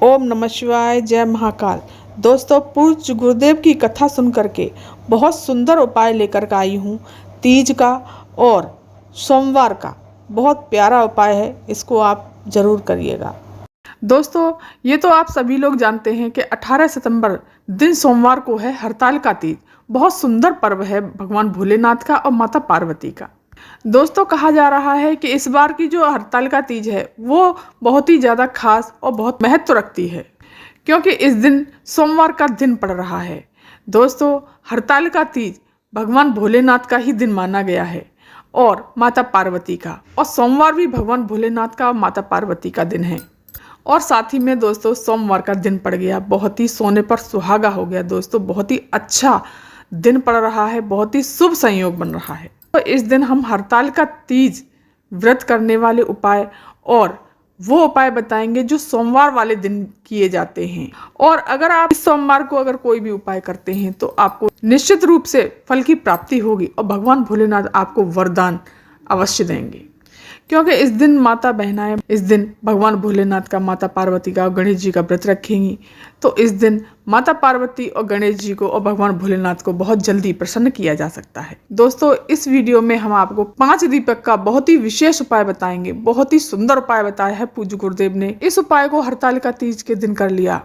ओम नमः शिवाय, जय महाकाल। दोस्तों, पूज्य गुरुदेव की कथा सुन करके बहुत सुंदर उपाय लेकर के आई हूँ। तीज का और सोमवार का बहुत प्यारा उपाय है, इसको आप जरूर करिएगा। दोस्तों, ये तो आप सभी लोग जानते हैं कि 18 सितंबर दिन सोमवार को है हरताल का तीज। बहुत सुंदर पर्व है भगवान भोलेनाथ का और माता पार्वती का। दोस्तों, कहा जा रहा है कि इस बार की जो हरताल का तीज है वो बहुत ही ज़्यादा खास और बहुत महत्व रखती है, क्योंकि इस दिन सोमवार का दिन पड़ रहा है। दोस्तों, हरताल का तीज भगवान भोलेनाथ का ही दिन माना गया है और माता पार्वती का, और सोमवार भी भगवान भोलेनाथ का और माता पार्वती का दिन है। और साथ ही में दोस्तों, सोमवार का दिन पड़ गया, बहुत ही सोने पर सुहागा हो गया। दोस्तों, बहुत ही अच्छा दिन पड़ रहा है, बहुत ही शुभ संयोग बन रहा है। तो इस दिन हम हरताल का तीज व्रत करने वाले उपाय और वो उपाय बताएंगे जो सोमवार वाले दिन किए जाते हैं। और अगर आप इस सोमवार को अगर कोई भी उपाय करते हैं तो आपको निश्चित रूप से फल की प्राप्ति होगी और भगवान भोलेनाथ आपको वरदान अवश्य देंगे, क्योंकि इस दिन माता बहनाएं इस दिन भगवान भोलेनाथ का, माता पार्वती का और गणेश जी का व्रत रखेंगी। तो इस दिन माता पार्वती और गणेश जी को और भगवान भोलेनाथ को बहुत जल्दी प्रसन्न किया जा सकता है। दोस्तों, इस वीडियो में हम आपको 5 दीपक का बहुत ही विशेष उपाय बताएंगे। बहुत ही सुंदर उपाय बताया है पूज्य गुरुदेव ने। इस उपाय को हरताल का तीज के दिन कर लिया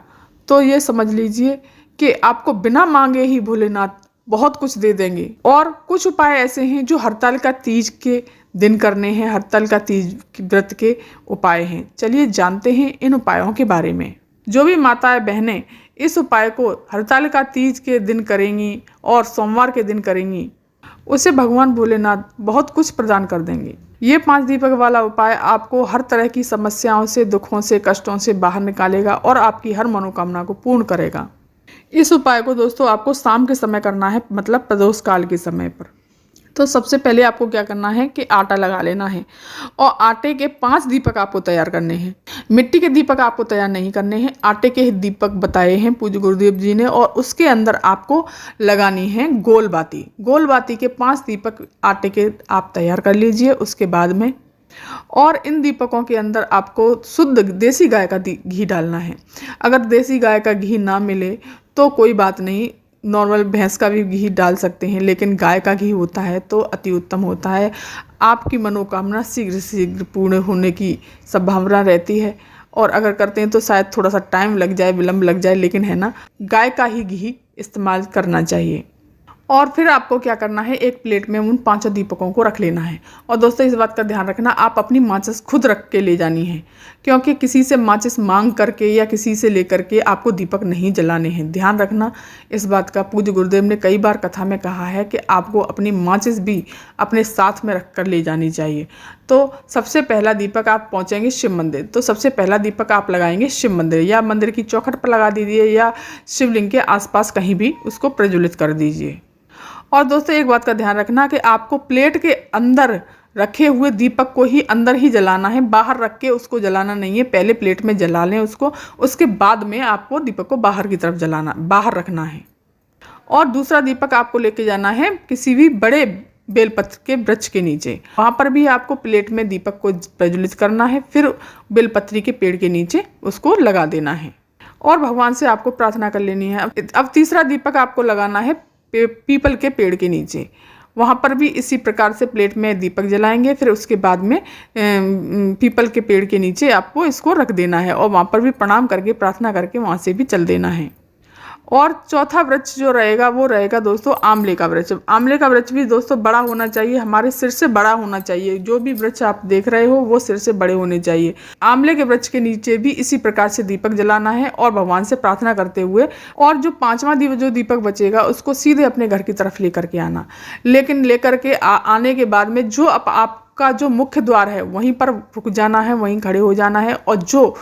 तो ये समझ लीजिए कि आपको बिना मांगे ही भोलेनाथ बहुत कुछ दे देंगे। और कुछ उपाय ऐसे हैं जो हरताल का तीज के दिन करने हैं, हरताल का तीज व्रत के उपाय हैं। चलिए जानते हैं इन उपायों के बारे में। जो भी माताएं बहनें इस उपाय को हरताल का तीज के दिन करेंगी और सोमवार के दिन करेंगी, उसे भगवान भोलेनाथ बहुत कुछ प्रदान कर देंगे। ये 5 दीपक वाला उपाय आपको हर तरह की समस्याओं से, दुखों से, कष्टों से बाहर निकालेगा और आपकी हर मनोकामना को पूर्ण करेगा। इस उपाय को दोस्तों आपको शाम के समय करना है, मतलब प्रदोष काल के समय पर। तो सबसे पहले आपको क्या करना है कि आटा लगा लेना है और आटे के 5 दीपक आपको तैयार करने हैं। मिट्टी के दीपक आपको तैयार नहीं करने हैं, आटे के दीपक बताए हैं पूज्य गुरुदेव जी ने। और उसके अंदर आपको लगानी है गोल बाती। गोल बाती के 5 दीपक आटे के आप तैयार कर लीजिए उसके बाद में। और इन दीपकों के अंदर आपको शुद्ध देसी गाय का घी डालना है। अगर देसी गाय का घी ना मिले तो कोई बात नहीं, नॉर्मल भैंस का भी घी डाल सकते हैं, लेकिन गाय का घी होता है तो अति उत्तम होता है। आपकी मनोकामना शीघ्र शीघ्र पूर्ण होने की संभावना रहती है। और अगर करते हैं तो शायद थोड़ा सा टाइम लग जाए, विलम्ब लग जाए, लेकिन है ना, गाय का ही घी इस्तेमाल करना चाहिए। और फिर आपको क्या करना है, एक प्लेट में उन 5 दीपकों को रख लेना है। और दोस्तों, इस बात का ध्यान रखना, आप अपनी माचिस खुद रख के ले जानी है, क्योंकि किसी से माचिस मांग करके या किसी से लेकर के आपको दीपक नहीं जलाने हैं। ध्यान रखना इस बात का। पूज्य गुरुदेव ने कई बार कथा में कहा है कि आपको अपनी माचिस भी अपने साथ में रख कर ले जानी चाहिए। तो सबसे पहला दीपक आप पहुँचेंगे शिव मंदिर, तो सबसे पहला दीपक आप लगाएंगे शिव मंदिर, या मंदिर की चौखट पर लगा दीजिए या शिवलिंग के आसपास कहीं भी उसको प्रज्वलित कर दीजिए। और दोस्तों, एक बात का ध्यान रखना कि आपको प्लेट के अंदर रखे हुए दीपक को ही अंदर ही जलाना है, बाहर रख के उसको जलाना नहीं है। पहले प्लेट में जला लें उसको, उसके बाद में आपको दीपक को बाहर की तरफ बाहर रखना है। और दूसरा दीपक आपको लेके जाना है किसी भी बड़े बेलपत्र के वृक्ष के नीचे, वहाँ पर भी आपको प्लेट में दीपक को प्रज्वलित करना है, फिर बेलपत्री के पेड़ के नीचे उसको लगा देना है और भगवान से आपको प्रार्थना कर लेनी है। अब तीसरा दीपक आपको लगाना है पीपल के पेड़ के नीचे, वहाँ पर भी इसी प्रकार से प्लेट में दीपक जलाएंगे। फिर उसके बाद में पीपल के पेड़ के नीचे आपको इसको रख देना है और वहाँ पर भी प्रणाम करके, प्रार्थना करके वहाँ से भी चल देना है। और चौथा वृक्ष जो रहेगा वो रहेगा दोस्तों आंवले का वृक्ष। आंवले का वृक्ष भी दोस्तों बड़ा होना चाहिए, हमारे सिर से बड़ा होना चाहिए। जो भी वृक्ष आप देख रहे हो वो सिर से बड़े होने चाहिए। आंवले के वृक्ष के नीचे भी इसी प्रकार से दीपक जलाना है और भगवान से प्रार्थना करते हुए। और जो 5वां जो दीपक बचेगा उसको सीधे अपने घर की तरफ लेकर के आना। लेकिन लेकर के आने के बाद में जो आपका जो मुख्य द्वार है वहीं पर रुक जाना है, वहीं खड़े हो जाना है। और जो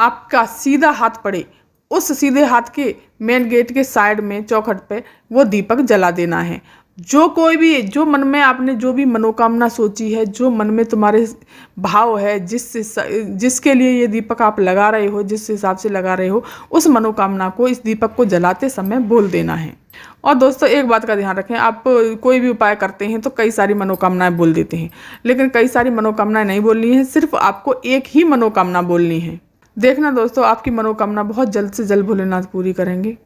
आपका सीधा हाथ पड़े उस सीधे हाथ के मेन गेट के साइड में चौखट पे वो दीपक जला देना है। जो कोई भी, जो मन में आपने जो भी मनोकामना सोची है, जो मन में तुम्हारे भाव है, जिसके लिए ये दीपक आप लगा रहे हो, जिस हिसाब से लगा रहे हो, उस मनोकामना को इस दीपक को जलाते समय बोल देना है। और दोस्तों, एक बात का ध्यान रखें, आप कोई भी उपाय करते हैं तो कई सारी मनोकामनाएं बोल देते हैं, लेकिन कई सारी मनोकामनाएं नहीं बोलनी है, सिर्फ आपको एक ही मनोकामना बोलनी है। देखना दोस्तों, आपकी मनोकामना बहुत जल्द से जल्द भोलेनाथ पूरी करेंगे।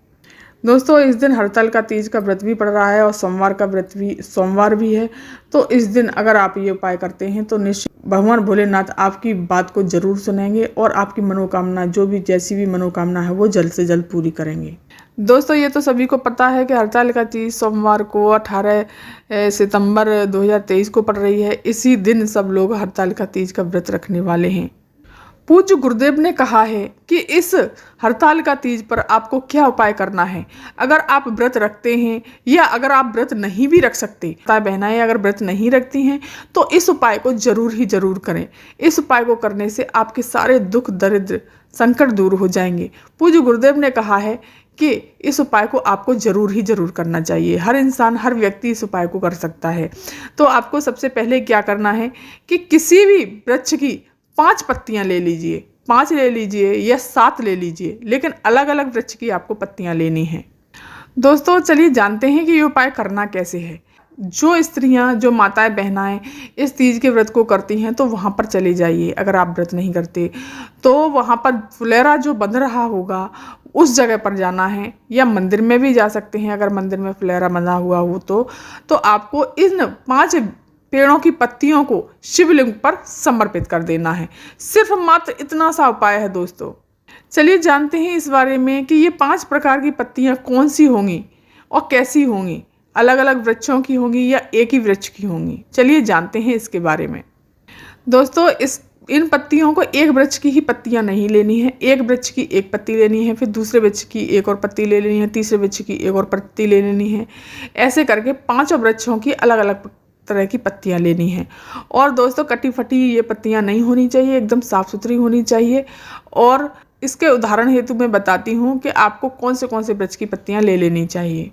दोस्तों, इस दिन हरतालिका तीज का व्रत भी पड़ रहा है और सोमवार भी है। तो इस दिन अगर आप ये उपाय करते हैं तो निश्चित भगवान भोलेनाथ आपकी बात को जरूर सुनेंगे और आपकी मनोकामना, जो भी जैसी भी मनोकामना है, वो जल्द से जल्द पूरी करेंगे। दोस्तों, ये तो सभी को पता है कि हरतालिका तीज सोमवार को 18 सितंबर 2023 को पड़ रही है। इसी दिन सब लोग हरतालिका तीज का व्रत रखने वाले हैं। पूज्य गुरुदेव ने कहा है कि इस हरतालिका तीज पर आपको क्या उपाय करना है। अगर आप व्रत रखते हैं या अगर आप व्रत नहीं भी रख सकते, बहनाएं अगर व्रत नहीं रखती हैं तो इस उपाय को जरूर ही जरूर करें। इस उपाय को करने से आपके सारे दुख दरिद्र संकट दूर हो जाएंगे। पूज्य गुरुदेव ने कहा है कि इस उपाय को आपको जरूर ही जरूर करना चाहिए। हर इंसान, हर व्यक्ति इस उपाय को कर सकता है। तो आपको सबसे पहले क्या करना है कि किसी भी वृक्ष की 5 पत्तियां ले लीजिए, 5 ले लीजिए या 7 ले लीजिए, लेकिन अलग अलग वृक्ष की आपको पत्तियां लेनी हैं। दोस्तों, चलिए जानते हैं कि ये उपाय करना कैसे है। जो स्त्रियां, जो माताएं बहनाएं इस तीज के व्रत को करती हैं तो वहाँ पर चले जाइए। अगर आप व्रत नहीं करते तो वहाँ पर फुलेरा जो बंध रहा होगा उस जगह पर जाना है, या मंदिर में भी जा सकते हैं। अगर मंदिर में फुलेरा बंधा हुआ हो तो आपको इन 5 पेड़ों की पत्तियों को शिवलिंग पर समर्पित कर देना है। सिर्फ मात्र इतना सा उपाय है दोस्तों। चलिए जानते हैं इस बारे में कि ये 5 प्रकार की पत्तियां कौन सी होंगी और कैसी होंगी। अलग अलग वृक्षों की होंगी या एक ही वृक्ष की होंगी। चलिए जानते हैं इसके बारे में। दोस्तों, इन पत्तियों को एक वृक्ष की ही पत्तियां नहीं लेनी है। एक वृक्ष की एक पत्ती लेनी है, फिर दूसरे वृक्ष की एक और पत्ती ले लेनी है, तीसरे वृक्ष की एक और पत्ती ले लेनी है। ऐसे करके 5 वृक्षों की अलग अलग तरह की पत्तियां लेनी हैं। और दोस्तों, कटी फटी ये पत्तियां नहीं होनी चाहिए, एकदम साफ सुथरी होनी चाहिए। और इसके उदाहरण हेतु मैं बताती हूँ कि आपको कौन से वृक्ष की पत्तियां ले लेनी चाहिए।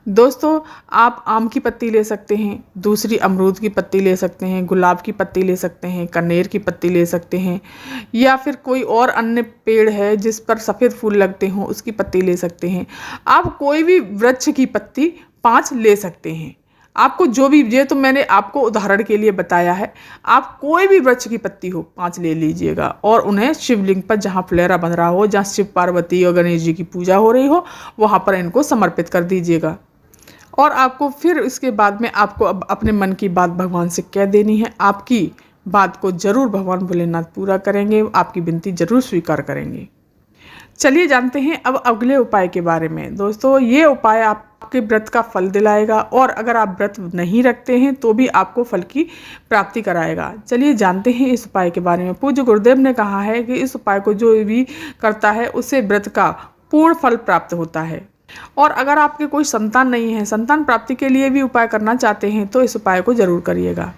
दोस्तों, आप आम की पत्ती ले सकते हैं, दूसरी अमरूद की पत्ती ले सकते हैं, गुलाब की पत्ती ले सकते हैं, कनेर की पत्ती ले सकते हैं, या फिर कोई और अन्य पेड़ है जिस पर सफ़ेद फूल लगते हों उसकी पत्ती ले सकते हैं। आप कोई भी वृक्ष की पत्ती 5 ले सकते हैं। आपको जो भी, ये तो मैंने आपको उदाहरण के लिए बताया है। आप कोई भी वृक्ष की पत्ती हो 5 ले लीजिएगा और उन्हें शिवलिंग पर, जहाँ फुलेरा बंध रहा हो, जहाँ शिव पार्वती और गणेश जी की पूजा हो रही हो, वहाँ पर इनको समर्पित कर दीजिएगा। और आपको फिर इसके बाद में आपको अब अपने मन की बात भगवान से कह देनी है। आपकी बात को जरूर भगवान भोलेनाथ पूरा करेंगे, आपकी विनती जरूर स्वीकार करेंगे। चलिए जानते हैं अब अगले उपाय के बारे में। दोस्तों, ये उपाय आपके व्रत का फल दिलाएगा और अगर आप व्रत नहीं रखते हैं तो भी आपको फल की प्राप्ति कराएगा। चलिए जानते हैं इस उपाय के बारे में। पूज्य गुरुदेव ने कहा है कि इस उपाय को जो भी करता है उसे व्रत का पूर्ण फल प्राप्त होता है। और अगर आपके कोई संतान नहीं है, संतान प्राप्ति के लिए भी उपाय करना चाहते हैं तो इस उपाय को जरूर करिएगा।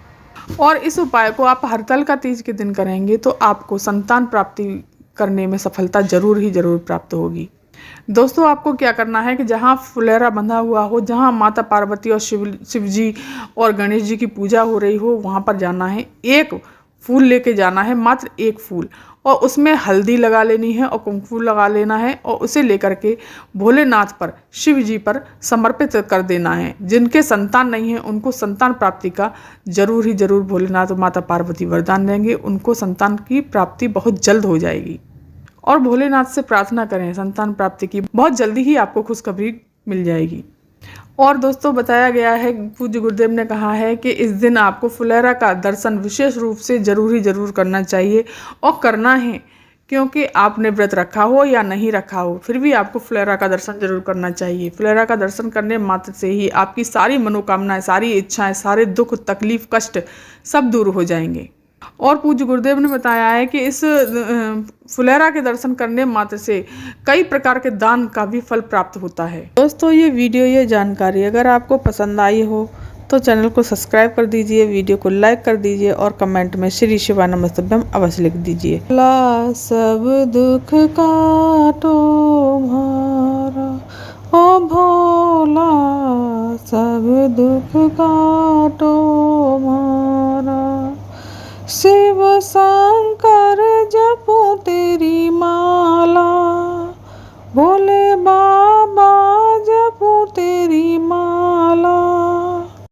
और इस उपाय को आप हरतालिका तीज के दिन करेंगे तो आपको संतान प्राप्ति करने में सफलता जरूर ही जरूर प्राप्त होगी। दोस्तों, आपको क्या करना है कि जहाँ फुलेरा बंधा हुआ हो, जहाँ माता पार्वती और शिव जी और गणेश जी की पूजा हो रही हो, वहाँ पर जाना है। एक फूल लेके जाना है, मात्र एक फूल, और उसमें हल्दी लगा लेनी है और कुमकुम लगा लेना है और उसे लेकर के भोलेनाथ पर, शिव जी पर समर्पित कर देना है। जिनके संतान नहीं है उनको संतान प्राप्ति का जरूर ही जरूर भोलेनाथ और माता पार्वती वरदान देंगे। उनको संतान की प्राप्ति बहुत जल्द हो जाएगी। और भोलेनाथ से प्रार्थना करें संतान प्राप्ति की, बहुत जल्दी ही आपको खुशखबरी मिल जाएगी। और दोस्तों, बताया गया है, पूज्य गुरुदेव ने कहा है कि इस दिन आपको फुलेरा का दर्शन विशेष रूप से जरूर ही जरूर करना चाहिए और करना है, क्योंकि आपने व्रत रखा हो या नहीं रखा हो फिर भी आपको फुलेरा का दर्शन जरूर करना चाहिए। फुलेरा का दर्शन करने मात्र से ही आपकी सारी मनोकामनाएं, सारी इच्छाएं, सारे दुख, तकलीफ, कष्ट सब दूर हो जाएंगे। और पूज्य गुरुदेव ने बताया है कि इस फुलेरा के दर्शन करने मात्र से कई प्रकार के दान का भी फल प्राप्त होता है। दोस्तों, ये वीडियो, ये जानकारी अगर आपको पसंद आई हो तो चैनल को सब्सक्राइब कर दीजिए, वीडियो को लाइक कर दीजिए और कमेंट में श्री शिवाय नमस्तुभ्यम अवश्य लिख दीजिए। ला सब दुख काटो भारा, ओ भोला सब दुख काटो भारा।